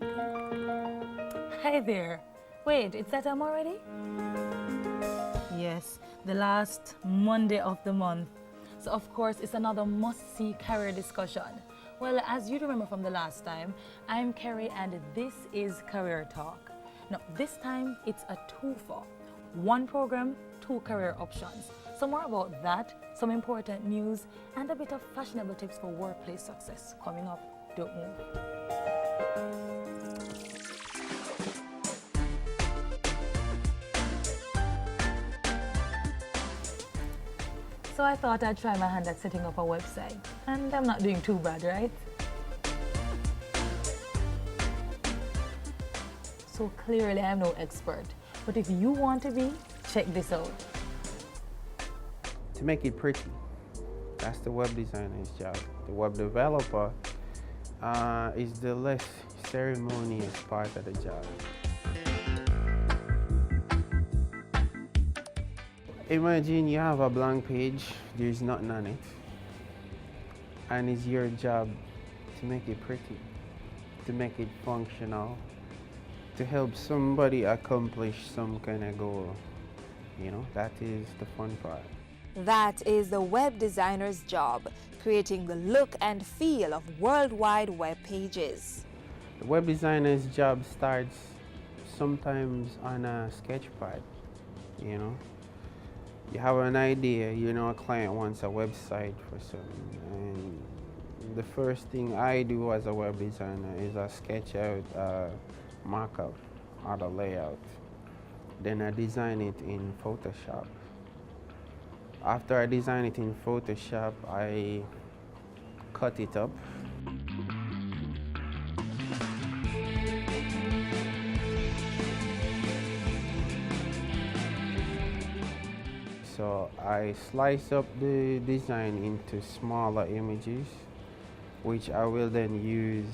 Hi there. Wait, it's that time already? Yes, the last Monday of the month. So of course, it's another must-see career discussion. Well, as you remember from the last time, I'm Kerry and this is Career Talk. Now, this time it's a two-for. One program, two career options. So more about that, some important news, and a bit of fashionable tips for workplace success coming up. Don't move. So I thought I'd try my hand at setting up a website. And I'm not doing too bad, right? So clearly I'm no expert. But if you want to be, check this out. To make it pretty, that's the web designer's job. The web developer is the less ceremonious part of the job. Imagine you have a blank page, there's nothing on it, and it's your job to make it pretty, to make it functional, to help somebody accomplish some kind of goal. You know, that is the fun part. That is the web designer's job, creating the look and feel of worldwide web pages. The web designer's job starts sometimes on a sketch pad, you know. You have an idea, you know a client wants a website for something, and the first thing I do as a web designer is I sketch out a mock-up or the layout. Then I design it in Photoshop. After I design it in Photoshop, I cut it up. So I slice up the design into smaller images, which I will then use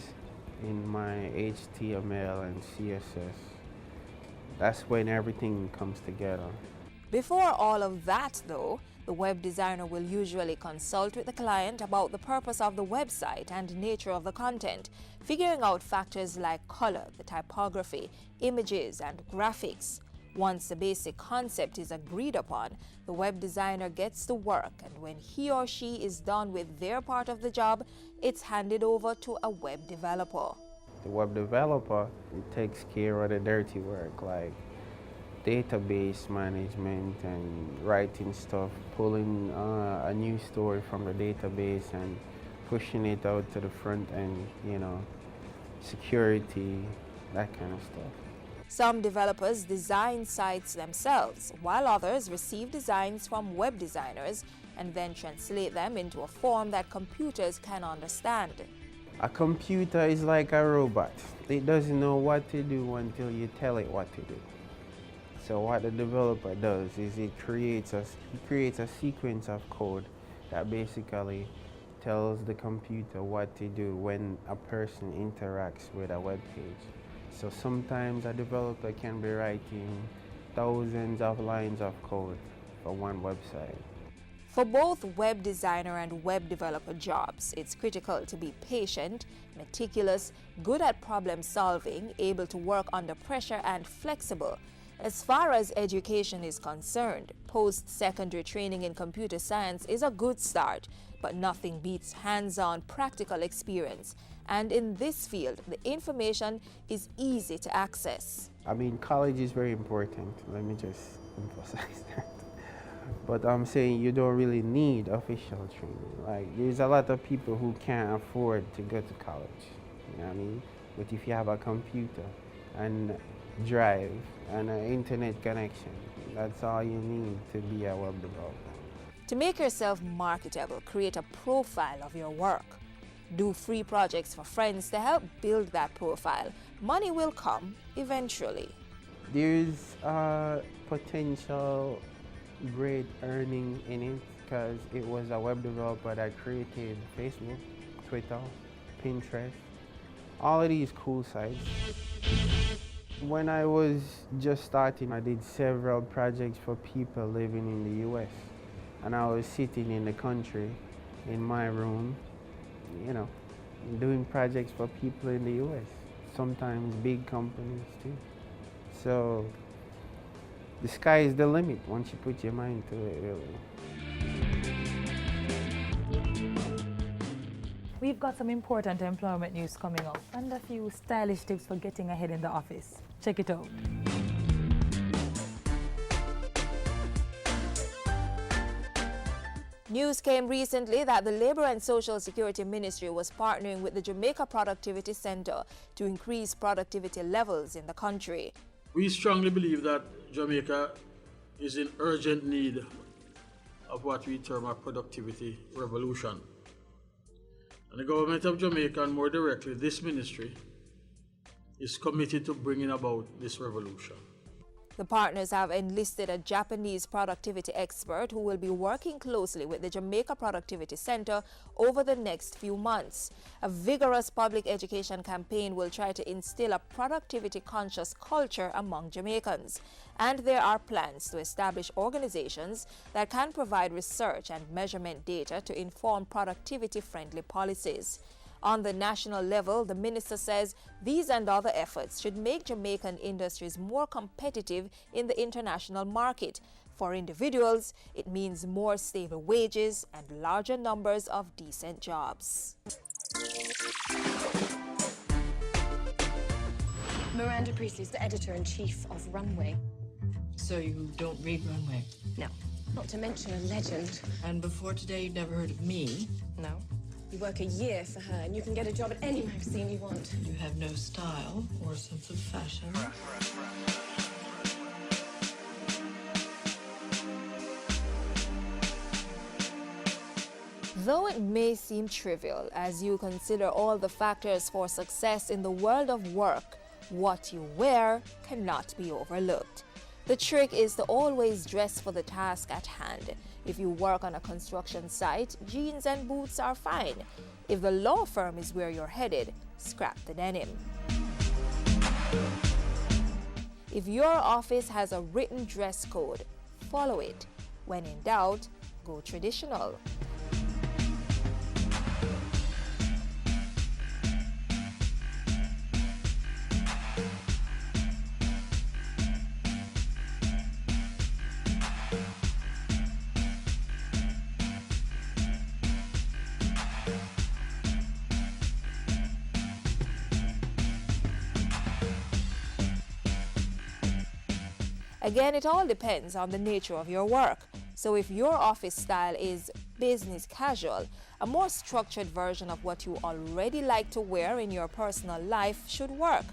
in my HTML and CSS. That's when everything comes together. Before all of that, though, the web designer will usually consult with the client about the purpose of the website and nature of the content, figuring out factors like color, the typography, images, and graphics. Once the basic concept is agreed upon, the web designer gets to work, and when he or she is done with their part of the job, it's handed over to a web developer. The web developer, it takes care of the dirty work, like database management and writing stuff, pulling a new story from the database and pushing it out to the front end, you know, security, that kind of stuff. Some developers design sites themselves, while others receive designs from web designers and then translate them into a form that computers can understand. A computer is like a robot. It doesn't know what to do until you tell it what to do. So what the developer does is he creates a sequence of code that basically tells the computer what to do when a person interacts with a web page. So sometimes a developer can be writing thousands of lines of code for one website. For both web designer and web developer jobs, it's critical to be patient, meticulous, good at problem solving, able to work under pressure, and flexible. As far as education is concerned, post-secondary training in computer science is a good start, but nothing beats hands-on practical experience. And in this field, the information is easy to access. I mean, college is very important. Let me just emphasize that. But I'm saying you don't really need official training. Like, there's a lot of people who can't afford to go to college, you know what I mean? But if you have a computer and drive and an internet connection, that's all you need to be a web developer. To make yourself marketable, create a profile of your work. Do free projects for friends to help build that profile. Money will come eventually. There's a potential great earning in it because it was a web developer that created Facebook, Twitter, Pinterest, all of these cool sites. When I was just starting, I did several projects for people living in the US. And I was sitting in the country in my room, you know, doing projects for people in the US. sometimes big companies too. So the sky is the limit once you put your mind to it, really. We've got some important employment news coming up and a few stylish tips for getting ahead in the office. Check it out. News came recently that the Labor and Social Security Ministry was partnering with the Jamaica Productivity Center to increase productivity levels in the country. We strongly believe that Jamaica is in urgent need of what we term a productivity revolution. And the government of Jamaica, and more directly this ministry, is committed to bringing about this revolution. The partners have enlisted a Japanese productivity expert who will be working closely with the Jamaica Productivity Center over the next few months. A vigorous public education campaign will try to instill a productivity-conscious culture among Jamaicans. And there are plans to establish organizations that can provide research and measurement data to inform productivity-friendly policies. On the national level, the minister says these and other efforts should make Jamaican industries more competitive in the international market. For individuals, it means more stable wages and larger numbers of decent jobs. Miranda Priestley's the editor-in-chief of Runway. So you don't read Runway? No, not to mention a legend. And before today, you'd never heard of me? No. You work a year for her, and you can get a job at any magazine you want. You have no style or sense of fashion. Though it may seem trivial as you consider all the factors for success in the world of work, what you wear cannot be overlooked. The trick is to always dress for the task at hand. If you work on a construction site, jeans and boots are fine. If the law firm is where you're headed, scrap the denim. If your office has a written dress code, follow it. When in doubt, go traditional. Again, it all depends on the nature of your work. So if your office style is business casual, a more structured version of what you already like to wear in your personal life should work.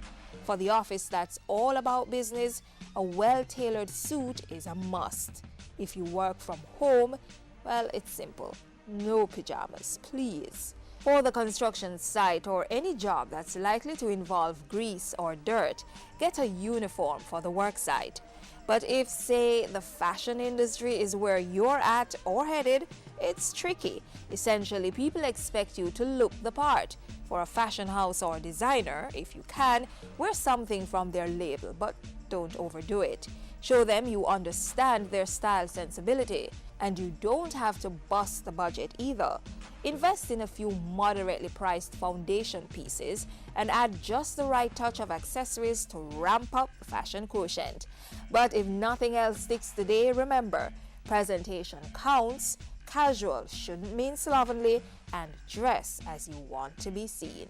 For the office that's all about business, a well-tailored suit is a must. If you work from home, well, it's simple. No pajamas, please. For the construction site or any job that's likely to involve grease or dirt, get a uniform for the work site. But if, say, the fashion industry is where you're at or headed, it's tricky. Essentially, people expect you to look the part. For a fashion house or designer, if you can, wear something from their label, but don't overdo it. Show them you understand their style sensibility. And you don't have to bust the budget either. Invest in a few moderately priced foundation pieces and add just the right touch of accessories to ramp up the fashion quotient. But if nothing else sticks today, remember, presentation counts, casual shouldn't mean slovenly, and dress as you want to be seen.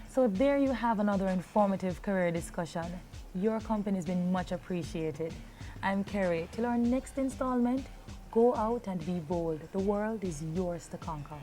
So there you have another informative career discussion. Your company has been much appreciated. I'm Kerry. Till our next installment, go out and be bold. The world is yours to conquer.